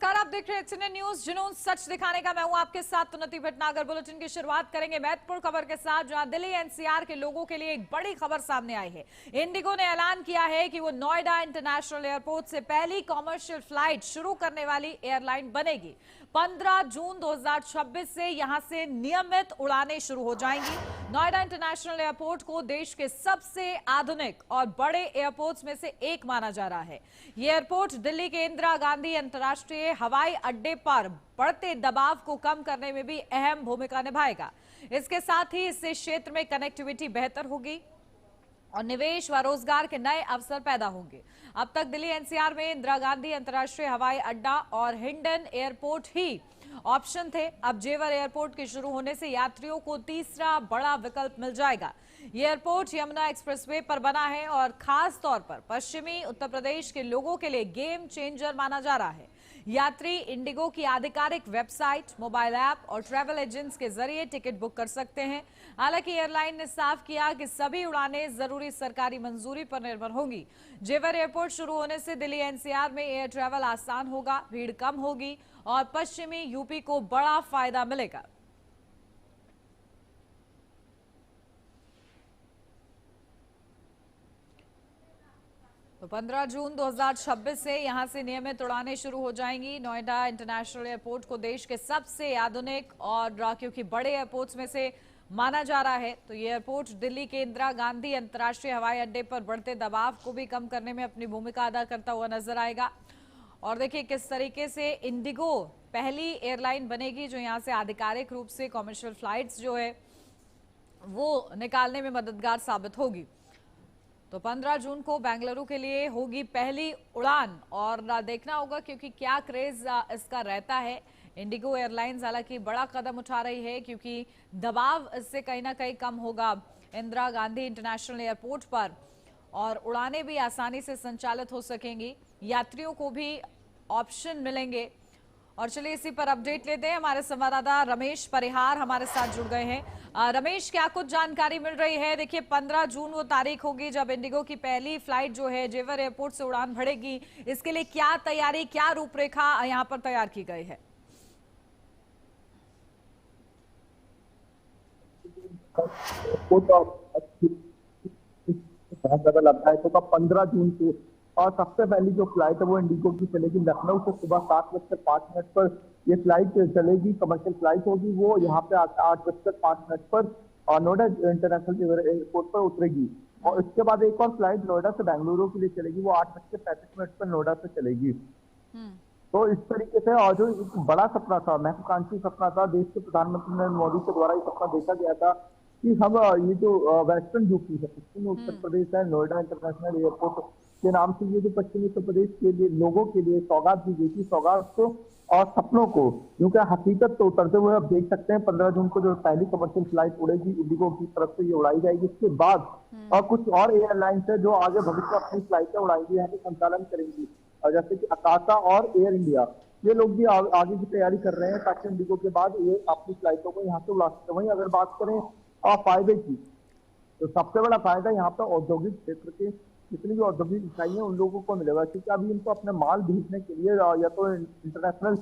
नमस्कार, आप देख रहे हैं एचएनएन न्यूज, जुनून सच दिखाने का। मैं हूं आपके साथ उन्नति भटनागर। बुलेटिन की शुरुआत करेंगे महत्वपूर्ण खबर के साथ, जहां दिल्ली एनसीआर के लोगों के लिए एक बड़ी खबर सामने आई है। इंडिगो ने ऐलान किया है कि वो नोएडा इंटरनेशनल एयरपोर्ट से पहली कॉमर्शियल फ्लाइट शुरू करने वाली एयरलाइन बनेगी। 15 जून 2026 से यहां से नियमित उड़ानें शुरू हो जाएंगी। नोएडा इंटरनेशनल एयरपोर्ट को देश के सबसे आधुनिक और बड़े एयरपोर्ट्स में से एक माना जा रहा है। यह एयरपोर्ट दिल्ली के इंदिरा गांधी अंतर्राष्ट्रीय हवाई अड्डे पर बढ़ते दबाव को कम करने में भी अहम भूमिका निभाएगा। इसके साथ ही इससे क्षेत्र में कनेक्टिविटी बेहतर होगी और निवेश व रोजगार के नए अवसर पैदा होंगे। अब तक दिल्ली एनसीआर में इंदिरा गांधी अंतर्राष्ट्रीय हवाई अड्डा और हिंडन एयरपोर्ट ही ऑप्शन थे। अब जेवर एयरपोर्ट के शुरू होने से यात्रियों को तीसरा बड़ा विकल्प मिल जाएगा। ये एयरपोर्ट यमुना एक्सप्रेसवे पर बना है और खास तौर पर पश्चिमी उत्तर प्रदेश के लोगों के लिए गेम चेंजर माना जा रहा है। यात्री इंडिगो की आधिकारिक वेबसाइट, मोबाइल ऐप और ट्रैवल एजेंट्स के जरिए टिकट बुक कर सकते हैं। हालांकि एयरलाइन ने साफ किया कि सभी उड़ानें जरूरी सरकारी मंजूरी पर निर्भर होंगी। जेवर एयरपोर्ट शुरू होने से दिल्ली एनसीआर में एयर ट्रैवल आसान होगा, भीड़ कम होगी और पश्चिमी यूपी को बड़ा फायदा मिलेगा। तो 15 जून 2026 से यहां से नियमित उड़ानें शुरू हो जाएंगी। नोएडा इंटरनेशनल एयरपोर्ट को देश के सबसे आधुनिक और क्योंकि बड़े एयरपोर्ट्स में से माना जा रहा है, तो ये एयरपोर्ट दिल्ली के इंदिरा गांधी अंतर्राष्ट्रीय हवाई अड्डे पर बढ़ते दबाव को भी कम करने में अपनी भूमिका अदा करता हुआ नजर आएगा। और देखिए किस तरीके से इंडिगो पहली एयरलाइन बनेगी जो यहां से आधिकारिक रूप से कॉमर्शियल फ्लाइट्स जो है वो निकालने में मददगार साबित होगी। तो 15 जून को बेंगलुरु के लिए होगी पहली उड़ान और देखना होगा क्योंकि क्या क्रेज इसका रहता है। इंडिगो एयरलाइंस हालांकि बड़ा कदम उठा रही है क्योंकि दबाव इससे कहीं ना कहीं कम होगा इंदिरा गांधी इंटरनेशनल एयरपोर्ट पर और उड़ानें भी आसानी से संचालित हो सकेंगी, यात्रियों को भी ऑप्शन मिलेंगे। और चलिए इसी पर अपडेट लेते हैं, हमारे संवाददाता रमेश परिहार हमारे साथ जुड़ गए हैं। रमेश, क्या कुछ जानकारी मिल रही है? देखिए 15 जून वो तारीख होगी जब इंडिगो की पहली फ्लाइट जो है जेवर एयरपोर्ट से उड़ान भरेगी। इसके लिए क्या तैयारी, क्या रूपरेखा यहाँ पर तैयार की गई है? वो तो बहुत ज्यादा लगता है तो 15 जून को और सबसे पहली जो फ्लाइट है वो इंडिगो की चलेगी लखनऊ से सुबह 7:05 पर ये फ्लाइट चलेगी। कमर्शियल फ्लाइट होगी, वो यहाँ पे 8:05 पर और नोएडा इंटरनेशनल एयरपोर्ट पर उतरेगी। और इसके बाद एक और फ्लाइट नोएडा से बेंगलुरु के लिए चलेगी, वो 8:35 पर नोएडा से चलेगी। तो इस तरीके से और जो एक बड़ा सपना था, महत्वाकांक्षी सपना था, देश के प्रधानमंत्री नरेंद्र मोदी के द्वारा ये सपना देखा गया था कि हम ये जो वेस्टर्न यूपी है, पश्चिमी उत्तर प्रदेश है, नोएडा इंटरनेशनल एयरपोर्ट के नाम से ये जो पश्चिमी उत्तर प्रदेश के लिए लोगों के लिए सौगात दी गई थी, सौगात को और सपनों को क्योंकि हकीकत तो उतरते हुए अब देख सकते हैं। 15 जून को जो पहली कमर्शियल फ्लाइट उड़ेगी इंडिगो की तरफ से, ये उड़ाई जाएगी। इसके बाद और कुछ और एयरलाइंस है जो आगे भविष्य में अपनी फ्लाइटें उड़ाएंगी, यहाँ पे संचालन करेंगी, जैसे कि अकाशा और एयर इंडिया। ये लोग भी आगे की तैयारी कर रहे हैं ताकि इंडिगो के बाद ये अपनी फ्लाइटों को यहाँ से उड़ा सके। वहीं अगर बात करें फायदे की, तो सबसे बड़ा फायदा यहाँ पर औद्योगिक क्षेत्र के जितनी भी औद्योगिक इकाई है उन लोगों को मिलेगा, क्योंकि अभी इनको अपने माल भेजने के लिए या तो international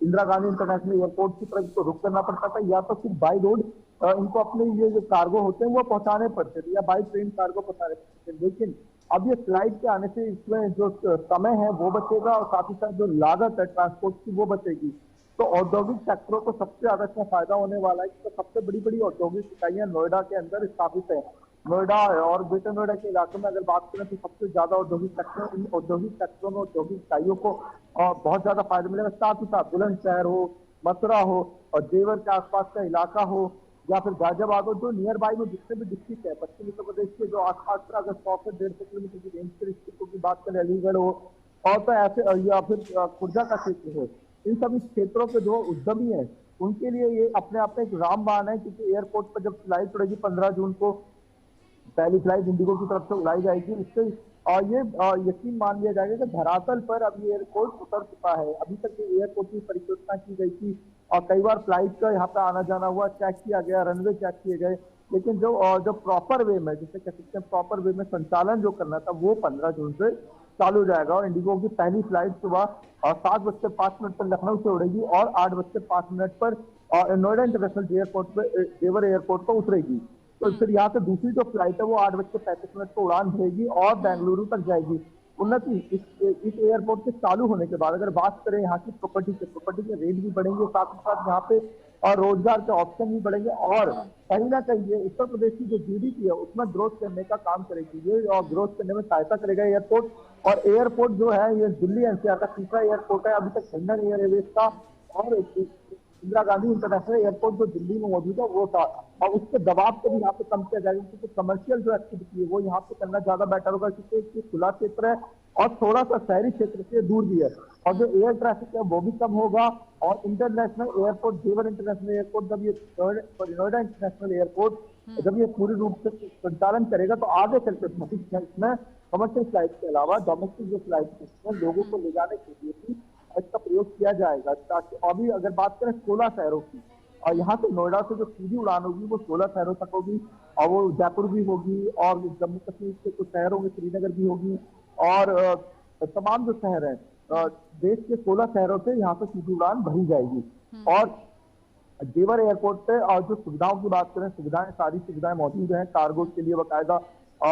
Indira Gandhi international airport की तरफ तो रुक करना पड़ता था, या तो फिर बाई रोड इनको अपने ये जो कार्गो होते हैं वो पहुंचाने पड़ते थे, या बाई ट्रेन कार्गो पहुंचाने पड़ते थे। लेकिन अब ये फ्लाइट के आने से इसमें जो समय है वो बचेगा और साथ ही साथ जो लागत है ट्रांसपोर्ट की वो बचेगी। तो औद्योगिक सेक्टरों को सबसे ज्यादा इसमें फायदा होने वाला है। तो सबसे बड़ी बड़ी औद्योगिक इकाइयां नोएडा के अंदर स्थापित है। नोएडा और ग्रेटर नोएडा के इलाके में अगर बात करें तो सबसे ज्यादा औद्योगिक सेक्टर, इन औद्योगिक सेक्टरों में औद्योगिक इकाइयों को बहुत ज्यादा फायदा मिलेगा। साथ ही साथ बुलंदशहर हो, मथुरा हो और जेवर के आसपास का इलाका हो या फिर गाजियाबाद हो, जो नियर बाई में जितने भी डिस्ट्रिक्ट है पश्चिमी उत्तर प्रदेश के जो आसपास का, अगर 100 से 150 किलोमीटर की रेंज के डिस्ट्रिक्टों की बात करें, अलीगढ़ हो और तो ऐसे या फिर खुर्जा का क्षेत्र हो, इन सभी क्षेत्रों के जो उद्यमी है उनके लिए ये अपने आप में एक रामबाण है। क्योंकि एयरपोर्ट पर जब फ्लाइट उड़ेगी 15 जून को, पहली फ्लाइट इंडिगो की तरफ से उड़ाई जाएगी, इससे और ये यकीन मान लिया जाएगा कि धरातल पर अब ये एयरपोर्ट उतर चुका है। अभी तक ये एयरपोर्ट की परियोजना की गई थी और कई बार फ्लाइट का यहाँ पे आना जाना हुआ, चेक किया गया, रनवे चेक किए गए, लेकिन जो प्रॉपर वे में, जिसे कह सकते हैं प्रॉपर वे में संचालन जो करना था वो 15 जून से चालू हो जाएगा और इंडिगो की पहली फ्लाइट सुबह 7:05 पर लखनऊ से उड़ेगी और 8:05 पर नोएडा इंटरनेशनल एयरपोर्ट पे जेवर एयरपोर्ट पर उतरेगी। तो फिर यहाँ से दूसरी जो फ्लाइट है वो 8:35 पर उड़ान भरेगी और बेंगलुरु तक जाएगी। उन्नति इस एयरपोर्ट के चालू होने के बाद अगर बात करें यहाँ की प्रॉपर्टी के रेट भी बढ़ेंगे, साथ ही साथ यहाँ पे और रोजगार के ऑप्शन भी बढ़ेंगे और कहीं ना कहीं ये उत्तर प्रदेश की जो जीडीपी है उसमें ग्रोथ करने का काम करेगी ये और ग्रोथ करने में सहायता करेगा एयरपोर्ट। और एयरपोर्ट जो है ये दिल्ली एनसीआर का तीसरा एयरपोर्ट है। अभी तक इंडियन एयरवेज का और इंदिरा गांधी इंटरनेशनल एयरपोर्ट जो दिल्ली में मौजूद है वो था और उसके दबाव को भी यहाँ पे कम किया जाएगा क्योंकि कमर्शियल जो एक्टिविटी है वो यहाँ पे करना ज्यादा बेटर होगा क्योंकि एक खुला क्षेत्र है और थोड़ा सा शहरी क्षेत्र से दूर भी है और जो एयर ट्रैफिक है वो भी कम होगा। और इंटरनेशनल एयरपोर्ट जेवर इंटरनेशनल एयरपोर्ट जब ये नोएडा इंटरनेशनल एयरपोर्ट जब ये पूरी रूप से संचालन करेगा तो आगे चलकर इसमें कमर्शियल फ्लाइट के अलावा डोमेस्टिक जो फ्लाइट है लोगों को ले जाने के लिए भी इसका प्रयोग किया जाएगा ताकि अभी अगर बात करें 16 शहरों की और यहाँ से नोएडा से जो सीधी उड़ान होगी वो 16 शहरों तक होगी और वो जयपुर भी होगी और जम्मू कश्मीर के कुछ शहरों में श्रीनगर भी होगी और तमाम जो शहर हैं देश के 16 शहरों से यहाँ पे सीधी उड़ान भरी जाएगी। और जेवर एयरपोर्ट पे और जो सुविधाओं की बात करें सुविधाएं सारी सुविधाएं मौजूद हैं। कार्गो के लिए बाकायदा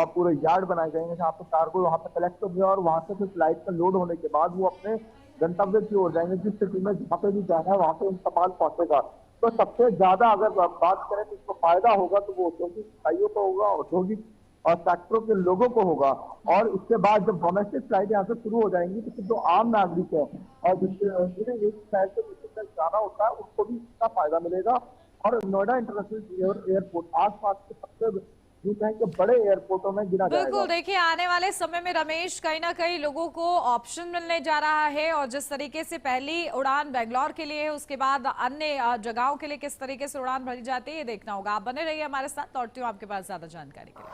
पूरे यार्ड बनाए गए हैं जहाँ पे कार्गो वहाँ पे कलेक्ट होगी और वहाँ से फिर फ्लाइट पर लोड होने के बाद वो अपने गंतव्य की ओर जाएंगे। जिस सिटी में जहाँ पे भी जाना है वहाँ पे उनका माल पहुंचेगा। तो सबसे ज्यादा अगर बात करें तो इसको फायदा होगा तो वो औद्योगिक इकाइयों को होगा, औद्योगिक और सेक्टरों के लोगों को होगा। और इसके बाद जब डोमेस्टिक फ्लाइट यहाँ से शुरू हो जाएंगी तो फिर जो आम नागरिक है और जिन्हें एक शहर से दूसरे शहर जाना होता है उसको भी इसका फायदा मिलेगा। और नोएडा इंटरनेशनल एयरपोर्ट आसपास के सबसे के बड़े एयरपोर्टों में गिना जाएगा। बिल्कुल, देखिए आने वाले समय में रमेश कहीं ना कहीं लोगों को ऑप्शन मिलने जा रहा है और जिस तरीके से पहली उड़ान बेंगलोर के लिए है उसके बाद अन्य जगहों के लिए किस तरीके से उड़ान भरी जाती है ये देखना होगा। आप बने रहिए हमारे साथ, लौटती हूँ आपके पास ज्यादा जानकारी के लिए।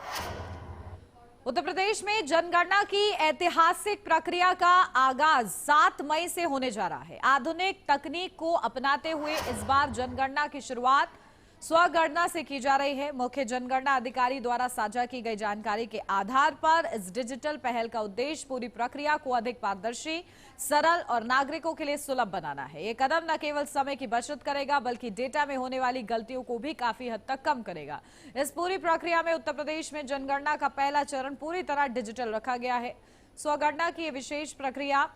उत्तर प्रदेश में जनगणना की ऐतिहासिक प्रक्रिया का आगाज 7 मई से होने जा रहा है। आधुनिक तकनीक को अपनाते हुए इस बार जनगणना की शुरुआत स्वगणना से की जा रही है। मुख्य जनगणना अधिकारी द्वारा साझा की गई जानकारी के आधार पर इस डिजिटल पहल का उद्देश्य पूरी प्रक्रिया को अधिक पारदर्शी, सरल और नागरिकों के लिए सुलभ बनाना है। ये कदम न केवल समय की बचत करेगा बल्कि डेटा में होने वाली गलतियों को भी काफी हद तक कम करेगा। इस पूरी प्रक्रिया में उत्तर प्रदेश में जनगणना का पहला चरण पूरी तरह डिजिटल रखा गया है। स्वगणना की विशेष प्रक्रिया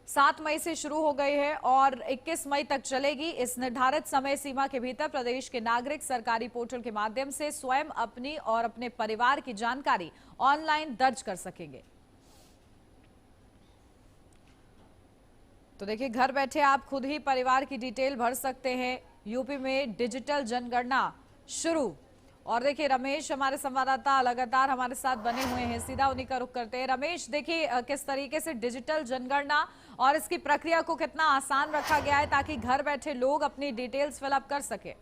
7 मई से शुरू हो गई है और 21 मई तक चलेगी। इस निर्धारित समय सीमा के भीतर प्रदेश के नागरिक सरकारी पोर्टल के माध्यम से स्वयं अपनी और अपने परिवार की जानकारी ऑनलाइन दर्ज कर सकेंगे। तो देखिए घर बैठे आप खुद ही परिवार की डिटेल भर सकते हैं। यूपी में डिजिटल जनगणना शुरू। और देखिए रमेश हमारे संवाददाता लगातार हमारे साथ बने हुए हैं, सीधा उन्हीं का रुख करते हैं। रमेश, देखिए किस तरीके से डिजिटल जनगणना और इसकी प्रक्रिया को कितना आसान रखा गया है ताकि घर बैठे लोग अपनी डिटेल्स फिलअप कर सके।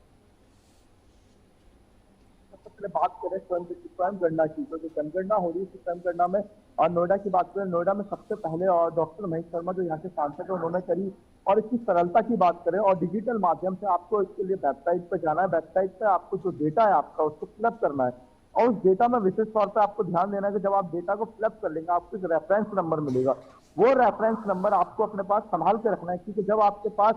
बात करें स्वयं गणना की तो जो जनगणना हो रही है स्वयं गणना में और नोएडा की बात करें नोएडा में सबसे पहले और डॉक्टर महेश शर्मा जो यहाँ के सांसद है उन्होंने करी। और इसकी सरलता की बात करें और डिजिटल माध्यम से आपको इसके लिए वेबसाइट पर जाना है। वेबसाइट पे आपको जो डेटा है आपका उसको फिलअप करना है और उस डेटा में विशेष तौर पे आपको ध्यान देना है कि जब आप डेटा को फिलअप कर लेंगे आपको एक रेफरेंस नंबर मिलेगा। वो रेफरेंस नंबर आपको अपने पास संभाल के रखना है क्योंकि जब आपके पास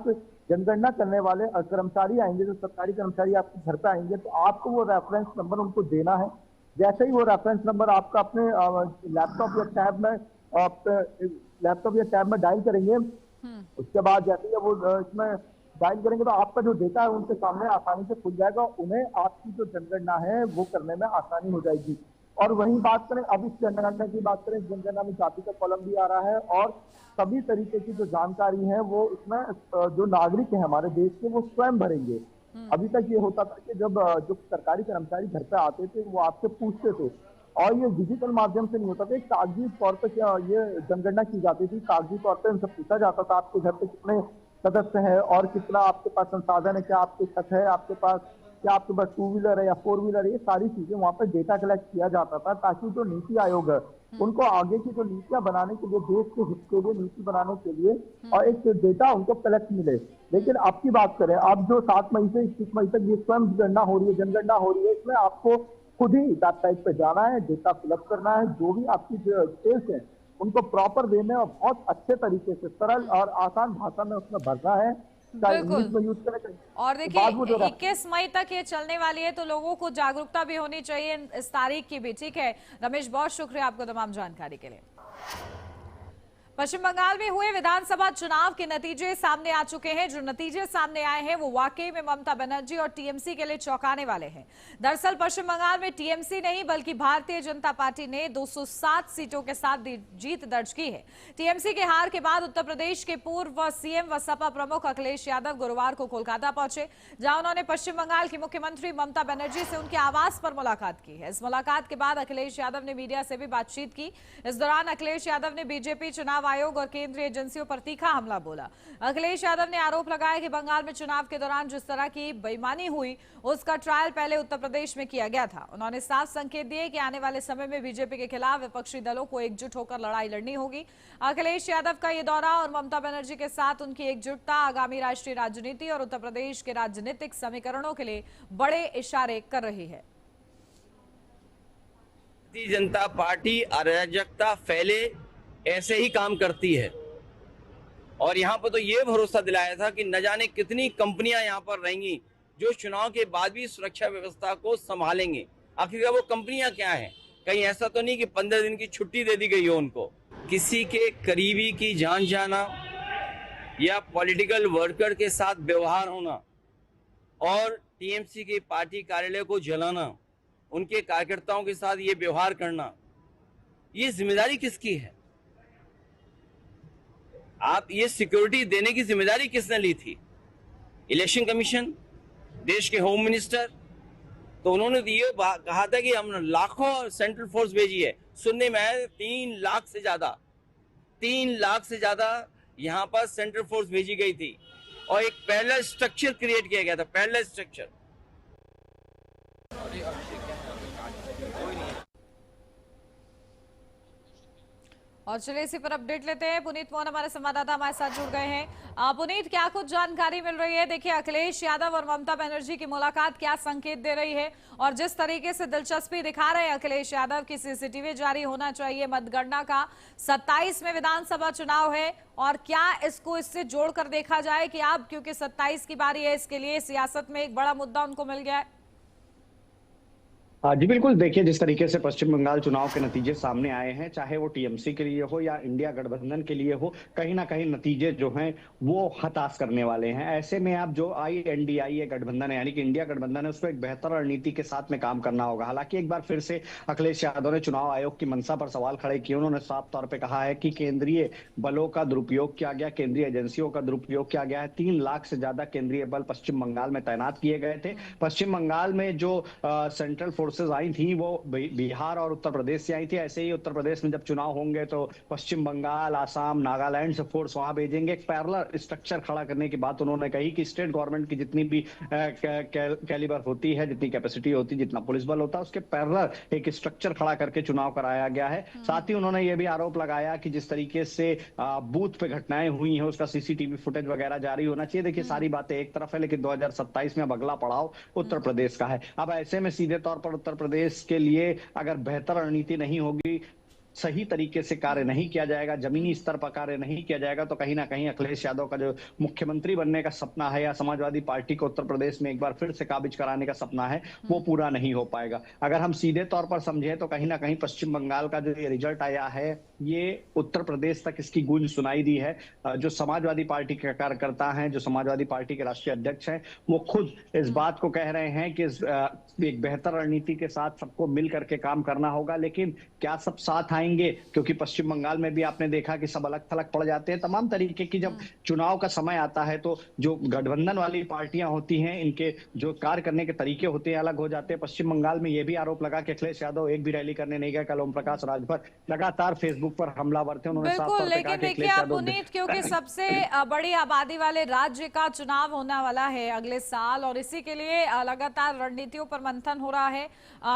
जनगणना करने वाले कर्मचारी आएंगे, जो सरकारी कर्मचारी आपके घर पे आएंगे तो आपको वो रेफरेंस नंबर उनको देना है। जैसे ही वो रेफरेंस नंबर आपका अपने लैपटॉप या टैब में डायल करेंगे उसके बाद जैसे ही वो इसमें डायल करेंगे तो आपका जो डेटा है उनके सामने आसानी से खुल जाएगा। उन्हें आपकी जो जनगणना है वो करने में आसानी हो जाएगी। और वहीं बात करें अब इस जनगणना की बात करें, जनगणना में जाति का कॉलम भी आ रहा है और सभी तरीके की जो जानकारी है वो इसमें जो नागरिक है हमारे देश के वो स्वयं भरेंगे। अभी तक ये होता था कि जब जो सरकारी कर्मचारी घर पे आते थे वो आपसे पूछते थे और ये डिजिटल माध्यम से नहीं होता था। एक कागजी तौर पर ये जनगणना की जाती थी, कागजी तौर पर उनसे पूछा जाता था आपके घर पे कितने सदस्य हैं और कितना आपके पास संसाधन है, क्या आपके छत है, आपके पास क्या आपके पास 2 व्हीलर है या 4 व्हीलर है। ये सारी चीजें वहां पर डेटा कलेक्ट किया जाता था ताकि जो नीति आयोग है उनको आगे की जो नीतियां बनाने के लिए देश के हित के लिए नीति बनाने के लिए और एक डेटा उनको कलेक्ट मिले। लेकिन अब की बात करें अब जो 7 मई से 21 मई तक ये स्वयं गणना हो रही है, जनगणना हो रही है, इसमें आपको खुद ही वेबसाइट पे जाना है, डेटा फिलअप करना है, जो भी आपकी डिटेल्स है उनको प्रॉपर वे में और बहुत अच्छे तरीके से सरल और आसान भाषा में उसमें भरना है, चाहे बिल्कुल। इंग्लिश में यूज करें। और बाद देखिए में जो 21 मई तक ये चलने वाली है, तो लोगों को जागरूकता भी होनी चाहिए इस तारीख की भी। ठीक है रमेश, बहुत शुक्रिया आपको तमाम जानकारी के लिए। पश्चिम बंगाल में हुए विधानसभा चुनाव के नतीजे सामने आ चुके हैं। जो नतीजे सामने आए हैं वो वाकई में ममता बनर्जी और टीएमसी के लिए चौंकाने वाले हैं। दरअसल पश्चिम बंगाल में टीएमसी नहीं बल्कि भारतीय जनता पार्टी ने 207 सीटों के साथ जीत दर्ज की है। टीएमसी के हार के बाद उत्तर प्रदेश के पूर्व सीएम व सपा प्रमुख अखिलेश यादव गुरुवार को कोलकाता पहुंचे, जहां उन्होंने पश्चिम बंगाल की मुख्यमंत्री ममता बनर्जी से उनके आवास पर मुलाकात की है। इस मुलाकात के बाद अखिलेश यादव ने मीडिया से भी बातचीत की। इस दौरान अखिलेश यादव ने बीजेपी, चुनाव आयोग और केंद्रीय एजेंसियों पर तीखा हमला बोला। अखिलेश यादव ने आरोप लगाया कि बंगाल में चुनाव के दौरान जिस तरह की बेईमानी हुई उसका ट्रायल पहले उत्तर प्रदेश में किया गया था। उन्होंने साफ संकेत दिए कि आने वाले समय में बीजेपी के खिलाफ विपक्षी दलों को एकजुट होकर लड़ाई लड़नी होगी। अखिलेश यादव का यह दौरा और ममता बनर्जी के साथ उनकी एकजुटता आगामी राष्ट्रीय राजनीति और उत्तर प्रदेश के राजनीतिक समीकरणों के लिए बड़े इशारे कर रही है। भारतीय जनता पार्टी अराजकता फैले ऐसे ही काम करती है, और यहाँ पर तो ये भरोसा दिलाया था कि न जाने कितनी कंपनियां यहाँ पर रहेंगी जो चुनाव के बाद भी सुरक्षा व्यवस्था को संभालेंगे। आखिरकार वो कंपनियां क्या हैं? कहीं ऐसा तो नहीं कि 15 दिन की छुट्टी दे दी गई हो उनको। किसी के करीबी की जान जाना या पॉलिटिकल वर्कर के साथ व्यवहार होना और टीएमसी के पार्टी कार्यालय को जलाना, उनके कार्यकर्ताओं के साथ ये व्यवहार करना, ये जिम्मेदारी किसकी है? आप ये सिक्योरिटी देने की जिम्मेदारी किसने ली थी? इलेक्शन कमीशन, देश के होम मिनिस्टर। तो उन्होंने ये कहा था कि हम लाखों सेंट्रल फोर्स भेजी है। सुनने में आया 3 लाख से ज्यादा यहाँ पर सेंट्रल फोर्स भेजी गई थी और एक पैरेलल स्ट्रक्चर क्रिएट किया गया था, पैरेलल स्ट्रक्चर। और चलिए इसी पर अपडेट लेते हैं। पुनीत मोहन हमारे संवाददाता हमारे साथ जुड़ गए हैं। पुनीत, क्या कुछ जानकारी मिल रही है? देखिए अखिलेश यादव और ममता बनर्जी की मुलाकात क्या संकेत दे रही है, और जिस तरीके से दिलचस्पी दिखा रहे हैं अखिलेश यादव की सीसीटीवी जारी होना चाहिए मतगणना का, 27 में विधानसभा चुनाव है, और क्या इसको इससे जोड़कर देखा जाए कि अब क्योंकि 27 की बारी है इसके लिए सियासत में एक बड़ा मुद्दा उनको मिल गया है? जी बिल्कुल, देखिए जिस तरीके से पश्चिम बंगाल चुनाव के नतीजे सामने आए हैं, चाहे वो टीएमसी के लिए हो या इंडिया गठबंधन के लिए हो, कहीं ना कहीं नतीजे जो हैं वो हताश करने वाले हैं। ऐसे में अब जो INDIA गठबंधन है, यानी कि इंडिया गठबंधन है, उसको एक बेहतर रणनीति के साथ में काम करना होगा। हालांकि एक बार फिर से अखिलेश यादव ने चुनाव आयोग की मंशा पर सवाल खड़े किए। उन्होंने साफ तौर पर कहा है कि केंद्रीय बलों का दुरुपयोग किया गया, केंद्रीय एजेंसियों का दुरुपयोग किया गया है। 3 लाख से ज्यादा केंद्रीय बल पश्चिम बंगाल में तैनात किए गए थे। पश्चिम बंगाल में जो सेंट्रल फोर्सेज आई थी वो बिहार और उत्तर प्रदेश से आई थी। ऐसे ही उत्तर प्रदेश में जब चुनाव होंगे तो पश्चिम बंगाल, आसाम, नागालैंड से फोर्स वहां भेजेंगे। एक पैरेलल स्ट्रक्चर खड़ा करने की बात उन्होंने कही कि स्टेट गवर्नमेंट की जितनी भी कैलिबर होती है, जितनी कैपेसिटी होती है, जितना पुलिस बल होता है, उसके पैरेलल एक स्ट्रक्चर खड़ा करके चुनाव कराया गया है। साथ ही उन्होंने ये भी आरोप लगाया कि जिस तरीके से बूथ पे घटनाएं हुई हैं उसका सीसीटीवी फुटेज वगैरह जारी होना चाहिए। देखिए सारी बातें एक तरफ है, लेकिन 2027 में अब अगला पड़ाव उत्तर प्रदेश का है। अब ऐसे में सीधे तौर पर उत्तर प्रदेश के लिए अगर बेहतर रणनीति नहीं होगी, सही तरीके से कार्य नहीं किया जाएगा, जमीनी स्तर पर कार्य नहीं किया जाएगा, तो कहीं ना कहीं अखिलेश यादव का जो मुख्यमंत्री बनने का सपना है या समाजवादी पार्टी को उत्तर प्रदेश में एक बार फिर से काबिज कराने का सपना है, वो पूरा नहीं हो पाएगा। अगर हम सीधे तौर पर समझे तो कहीं ना कहीं पश्चिम बंगाल का जो ये रिजल्ट आया है, ये उत्तर प्रदेश तक इसकी गूंज सुनाई दी है। जो समाजवादी पार्टी के कार्यकर्ता हैं, जो समाजवादी पार्टी के राष्ट्रीय अध्यक्ष हैं, वो खुद इस बात को कह रहे हैं कि एक बेहतर रणनीति के साथ सबको मिल करके काम करना होगा। लेकिन क्या सब साथ आएंगे? क्योंकि पश्चिम बंगाल में भी आपने देखा कि सब अलग थलग पड़ जाते हैं। तमाम तरीके की जब चुनाव का समय आता है तो जो गठबंधन वाली पार्टियां होती हैं, इनके जो कार्य करने के तरीके होते हैं अलग हो जाते हैं। पश्चिम बंगाल में यह भी आरोप लगा कि अखिलेश यादव एक भी रैली करने नहीं गए। कल ओम प्रकाश राजभर लगातार फेसबुक पर हमलावर थे। उन्होंने साफ तौर पर कहा कि देखिए आप पुनीत, क्योंकि सबसे बड़ी आबादी वाले राज्य का चुनाव होने वाला है अगले साल, और इसी के लिए लगातार रणनीतियों पर मंथन हो रहा है।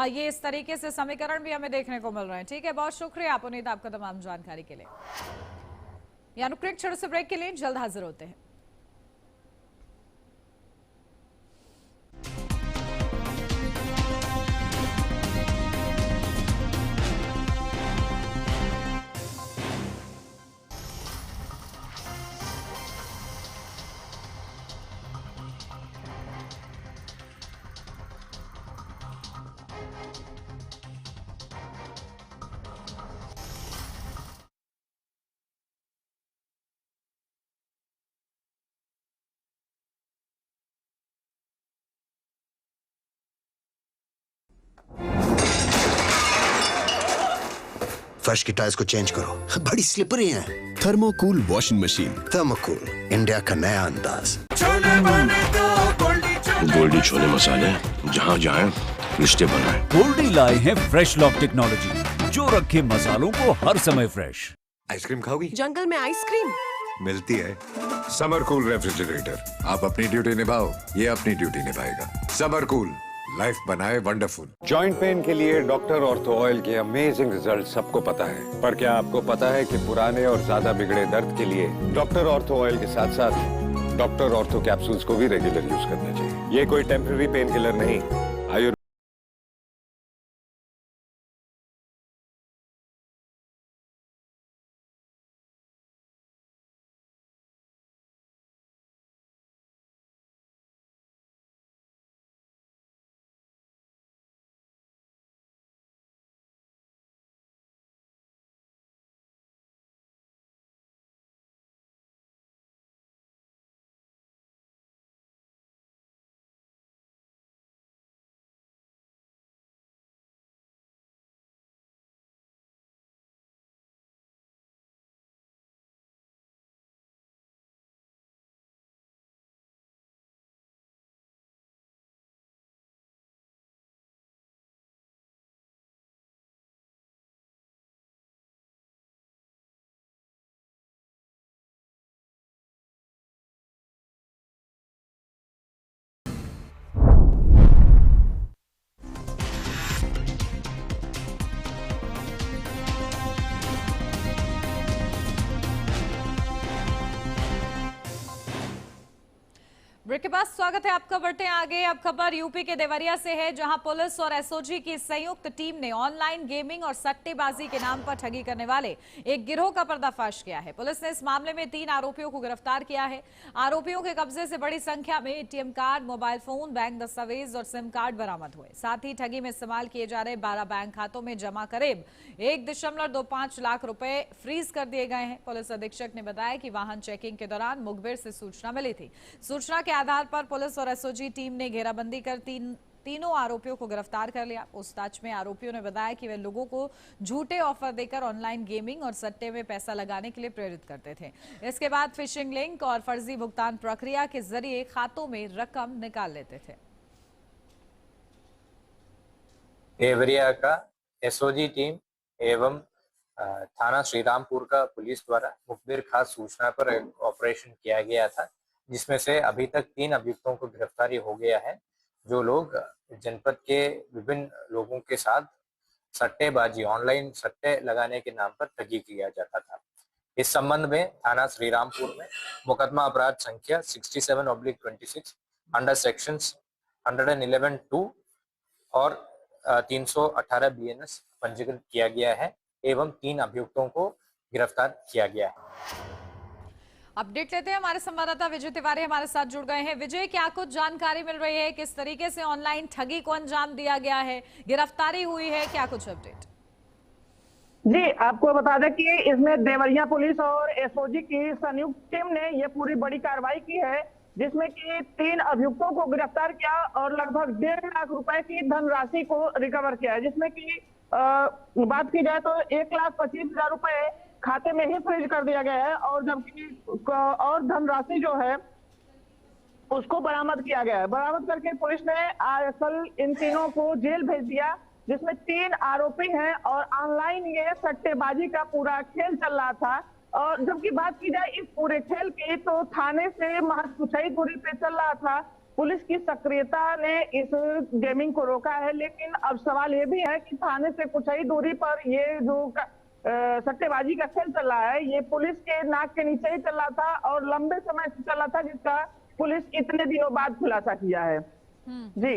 ये इस तरीके से समीकरण भी हमें देखने को मिल रहे हैं। ठीक है, बहुत शुक्रिया पुनीत आपका तमाम जानकारी के लिए। यानी क्रिक छोटे से ब्रेक के लिए जल्द हाजिर होते हैं। फर्श की टाइल्स को चेंज करो, बड़ी स्लिपरी हैं। थर्मोकूल वॉशिंग मशीन। थर्मोकूल, इंडिया का नया अंदाज। गोल्डी छोले मसाले, जहाँ जाए रिश्ते बनाए। गोल्डी लाए हैं फ्रेश लॉक टेक्नोलॉजी, जो रखे मसालों को हर समय फ्रेश। आइसक्रीम खाओगी? जंगल में आइसक्रीम मिलती है। समर कूल रेफ्रिजरेटर, आप अपनी ड्यूटी निभाओ, ये अपनी ड्यूटी निभाएगा। समर कूल, लाइफ बनाए वंडरफुल। जॉइंट पेन के लिए डॉक्टर ऑर्थो ऑयल के अमेजिंग रिजल्ट सबको पता है, पर क्या आपको पता है कि पुराने और ज्यादा बिगड़े दर्द के लिए डॉक्टर ऑर्थो ऑयल के साथ साथ डॉक्टर ऑर्थो कैप्सूल्स को भी रेगुलर यूज करना चाहिए। ये कोई टेम्पररी पेन किलर नहीं, आयुर्वेद। ब्रेक के बाद स्वागत है आपका। बढ़ते हैं आगे। अब खबर यूपी के देवरिया से है, जहां पुलिस और एसओजी की संयुक्त टीम ने ऑनलाइन गेमिंग और सट्टेबाजी के नाम पर ठगी करने वाले एक गिरोह का पर्दाफाश किया है। पुलिस ने इस मामले में 3 आरोपियों को गिरफ्तार किया है। आरोपियों के कब्जे से बड़ी संख्या में ATM card, mobile phone, bank दस्तावेज और सिम कार्ड बरामद हुए। साथ ही ठगी में इस्तेमाल किए जा रहे 12 बैंक खातों में जमा करीब 1.25 लाख रुपए फ्रीज कर दिए गए हैं। पुलिस अधीक्षक ने बताया कि वाहन चेकिंग के दौरान मुखबिर से सूचना मिली थी। सूचना के आधार पर पुलिस और एसओजी टीम ने घेराबंदी कर तीनों आरोपियों को गिरफ्तार कर लिया। पूछताछ में आरोपियों ने बताया कि वे लोगों को झूठे ऑफर देकर ऑनलाइन गेमिंग और सट्टे में पैसा लगाने के लिए प्रेरित करते थे। इसके बाद फिशिंग लिंक और फर्जी भुगतान प्रक्रिया के जरिए खातों में रकम निकाल लेते थे। देवरिया का एसओजी टीम एवं थाना श्रीरामपुर का पुलिस द्वारा मुखबिर खास सूचना पर एक ऑपरेशन किया गया था, जिसमें से अभी तक 3 अभियुक्तों को गिरफ्तारी हो गया है, जो लोग जनपद के विभिन्न लोगों के साथ सट्टेबाजी, ऑनलाइन सट्टे लगाने के नाम पर ठगी किया जाता था। इस संबंध में थाना श्रीरामपुर में मुकदमा अपराध संख्या 67/26 अंडर सेक्शंस 111(2) और 318 BNS पंजीकृत किया गया है एवं 3 अभियुक्तों को गिरफ्तार किया गया है। अपडेट लेते हैं, हमारे संवाददाता विजय तिवारी हमारे साथ जुड़ गए हैं। विजय, क्या कुछ जानकारी मिल रही है? किस तरीके से ऑनलाइन ठगी को अंजाम दिया गया है? गिरफ्तारी हुई है? क्या कुछ अपडेट? जी, आपको बता दें कि इसमें देवरिया पुलिस और एसओजी की संयुक्त टीम ने ये पूरी बड़ी कार्रवाई की है, जिसमें कि 3 अभियुक्तों को गिरफ्तार किया और लगभग 1.5 लाख रुपए की धनराशि को रिकवर किया है, जिसमें कि बात की जाए तो 1,25,000 रुपए खाते में ही फ्रीज कर दिया गया है और जबकि और धनराशि जो है उसको बरामद किया गया है। बरामद करके पुलिस ने कल इन तीनों को जेल भेज दिया, जिसमें 3 आरोपी हैं और ऑनलाइन ये सट्टेबाजी का पूरा खेल चल रहा था। और जबकि बात की जाए इस पूरे खेल की, तो थाने से महज कुछ ही दूरी पे चल रहा था। पुलिस की सक्रियता ने इस गेमिंग को रोका है, लेकिन अब सवाल ये भी है कि थाने से कुछ ही दूरी पर ये जो सट्टेबाजी का खेल चल रहा है, ये पुलिस के नाक के नीचे ही चल रहा था और लंबे समय से चल रहा था, जिसका पुलिस इतने दिनों बाद खुलासा किया है। जी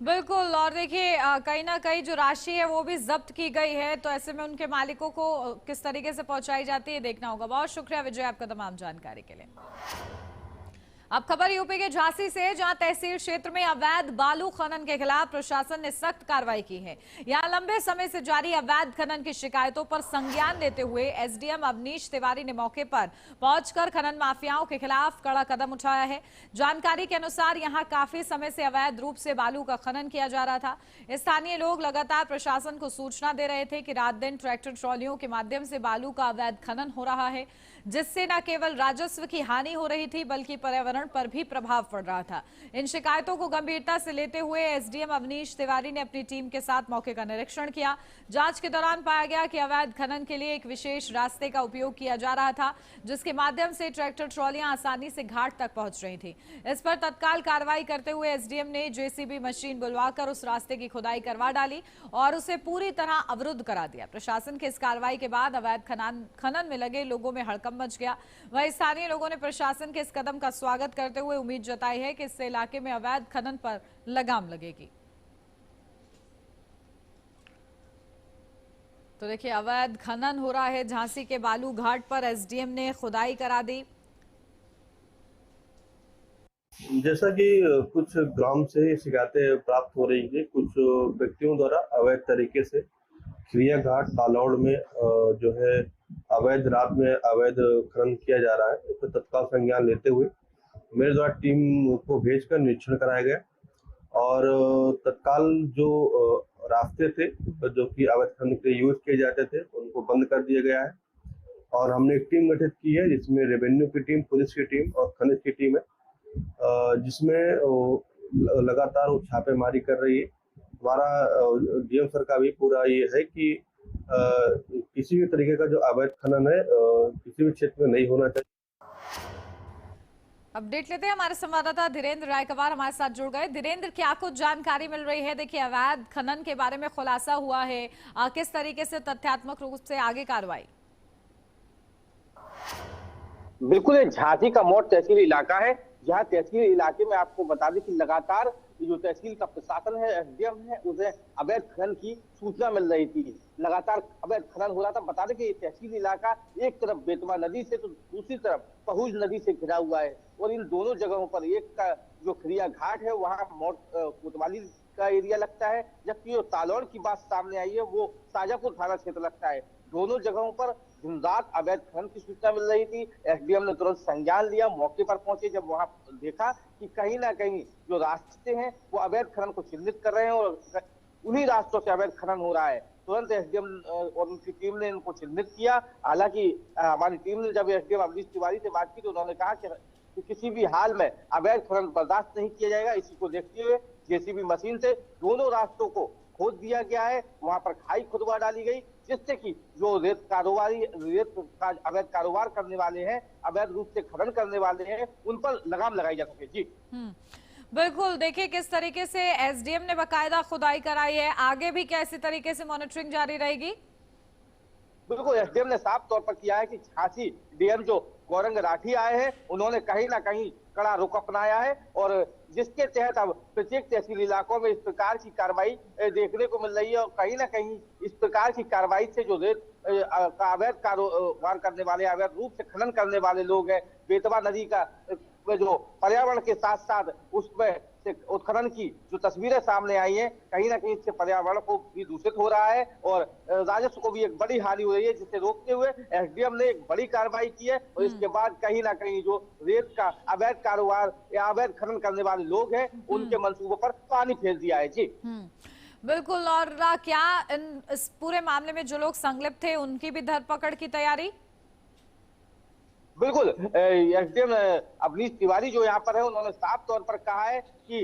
बिल्कुल। और देखिए, कहीं ना कहीं जो राशि है वो भी जब्त की गई है, तो ऐसे में उनके मालिकों को किस तरीके से पहुंचाई जाती है देखना होगा। बहुत शुक्रिया विजय आपका तमाम जानकारी के लिए। अब खबर यूपी के झांसी से, जहां तहसील क्षेत्र में अवैध बालू खनन के खिलाफ प्रशासन ने सख्त कार्रवाई की है। यहां लंबे समय से जारी अवैध खनन की शिकायतों पर संज्ञान लेते हुए एसडीएम अवनीश तिवारी ने मौके पर पहुंचकर खनन माफियाओं के खिलाफ कड़ा कदम उठाया है। जानकारी के अनुसार यहां काफी समय से अवैध रूप से बालू का खनन किया जा रहा था। स्थानीय लोग लगातार प्रशासन को सूचना दे रहे थे कि रात दिन ट्रैक्टर ट्रॉलियों के माध्यम से बालू का अवैध खनन हो रहा है, जिससे न केवल राजस्व की हानि हो रही थी बल्कि पर्यावरण पर भी प्रभाव पड़ रहा था। इन शिकायतों को गंभीरता से लेते हुए एसडीएम अवनीश तिवारी ने अपनी टीम के साथ मौके का निरीक्षण किया। जांच के दौरान पाया गया कि अवैध खनन के लिए एक विशेष रास्ते का उपयोग किया जा रहा था, जिसके माध्यम से ट्रैक्टर ट्रॉलियां आसानी से घाट तक पहुंच रही थी। इस पर तत्काल कार्रवाई करते हुए एसडीएम ने जेसीबी मशीन बुलवाकर उस रास्ते की खुदाई करवा डाली और उसे पूरी तरह अवरुद्ध करा दिया। प्रशासन की इस कार्रवाई के बाद अवैध खनन में लगे लोगों में हड़कंप मच गया। वहीं स्थानीय लोगों ने प्रशासन के इस कदम का स्वागत करते हुए उम्मीद जताई है कि इससे इलाके में अवैध खनन पर लगाम लगेगी। तो देखिए, अवैध खनन हो रहा है झांसी के बालू घाट पर, एसडीएम ने खुदाई करा दी। जैसा कि कुछ ग्राम से शिकायतें प्राप्त हो रही है, कुछ व्यक्तियों द्वारा अवैध तरीके से खिरिया घाट तालौड़ में जो है अवैध रात में अवैध खनन किया जा रहा है। इस पर तत्काल संज्ञान लेते हुए मेरे द्वारा टीम को भेजकर निरीक्षण कराया गया और तत्काल जो रास्ते थे जो कि अवैध खनन के यूज किए जाते थे उनको बंद कर दिया गया है। और हमने एक टीम गठित की है जिसमें रेवेन्यू की टीम, पुलिस की टीम और खनिज की टीम है, जिसमें लगातार वो छापेमारी कर रही है। हमारा डीएम सर का भी पूरा ये है कि किसी भी तरीके का जो अवैध खनन है किसी भी क्षेत्र में नहीं होना चाहिए। अपडेट लेते हैं, हमारे संवाददाता धीरेन्द्र रायकवार हमारे साथ जुड़ गए। धीरेन्द्र, क्या कुछ जानकारी मिल रही है? देखिए, अवैध खनन के बारे में खुलासा हुआ है, किस तरीके से तथ्यात्मक रूप से आगे कार्रवाई? बिल्कुल, झांसी का मोड़ तहसील इलाका है, जहां तहसील इलाके में आपको बता दें कि लगातार जो तहसील का प्रशासन है, एसडीएम है, उसे अवैध खनन की सूचना मिल रही थी। लगातार अवैध खनन हो रहा था। बता दें कि तहसील इलाका एक तरफ बेतवा नदी से तो दूसरी तरफ पहुज नदी से घिरा हुआ है और इन दोनों जगहों पर एक का जो खिरिया घाट है वहाँ कोतवाली का एरिया लगता है, जबकि जो तालौड़ की बात सामने आई है वो शाजापुर थाना क्षेत्र लगता है। दोनों जगहों पर दिन रात अवैध खनन की सूचना मिल रही थी। एसडीएम ने तुरंत संज्ञान लिया, मौके पर पहुंचे। जब वहां देखा कि कहीं ना कहीं जो रास्ते हैं वो अवैध खनन को चिन्हित कर रहे हैं और उन्हीं रास्तों से अवैध खनन हो रहा है, तुरंत एसडीएम और उनकी टीम ने इनको चिन्हित किया। हालांकि हमारी टीम ने जब एसडीएम अवनीश तिवारी से बात की तो उन्होंने कहा कि किसी भी हाल में अवैध खनन बर्दाश्त नहीं किया जाएगा। इसी को देखते हुए जेसीबी मशीन से दोनों रास्तों को खोद दिया गया है, वहां पर खाई खुदवा डाली गई, जिससे कि जो रेत का अवैध कारोबार करने वाले हैं, अवैध रूप से खनन करने वाले हैं, उन पर लगाम लगाई जा सके। जी बिल्कुल, देखिए किस तरीके से एसडीएम ने बाकायदा खुदाई कराई है, आगे भी क्या इसी तरीके से मॉनिटरिंग जारी रहेगी? बिल्कुल, एसडीएम ने साफ तौर पर किया है कि झांसी डीएम जो गौरंग राठी आए हैं उन्होंने कहीं ना कहीं कड़ा रुख अपनाया है और जिसके तहत अब प्रत्येक तहसील इलाकों में इस प्रकार की कार्रवाई देखने को मिल रही है। और कहीं ना कहीं इस प्रकार की कार्रवाई से जो रेत का अवैध कारोबार करने वाले, अवैध रूप से खनन करने वाले लोग हैं, बेतवा नदी का जो पर्यावरण के साथ साथ उसमें से उत्खनन की जो तस्वीरें सामने आई हैं, कहीं ना कहीं इससे पर्यावरण को भी दूषित हो रहा है और राजस्व को भी एक बड़ी हानि हो रही है, जिसे रोकते हुए एसडीएम ने एक बड़ी कार्रवाई की है। और इसके बाद कहीं ना कहीं जो रेत का अवैध कारोबार या अवैध खनन करने वाले लोग हैं उनके मंसूबों पर पानी फेर दिया है। जी बिल्कुल, और क्या इस पूरे मामले में जो लोग संलिप्त थे उनकी भी धरपकड़ की तैयारी? बिल्कुल, एसडीएम अवनीश तिवारी जो यहाँ पर है उन्होंने साफ तौर पर कहा है कि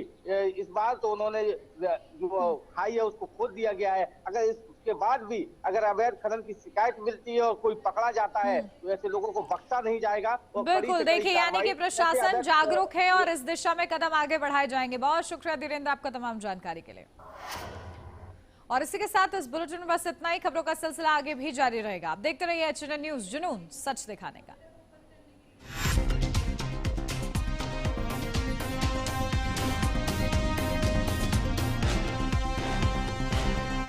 इस बार तो उन्होंने जो खाई है उसको खोद दिया गया है। अगर इसके बाद भी अगर अवैध खनन की शिकायत मिलती है और कोई पकड़ा जाता है तो ऐसे लोगों को बख्शा नहीं जाएगा। बिल्कुल, देखिए यानी कि प्रशासन जागरूक है और इस दिशा में कदम आगे बढ़ाए जाएंगे। बहुत शुक्रिया धीरेन्द्र आपका तमाम जानकारी के लिए। और इसी के साथ इस बुलेटिन में बस इतना ही। खबरों का सिलसिला आगे भी जारी रहेगा। आप देखते रहिए HNN न्यूज़, जुनून सच दिखाने का।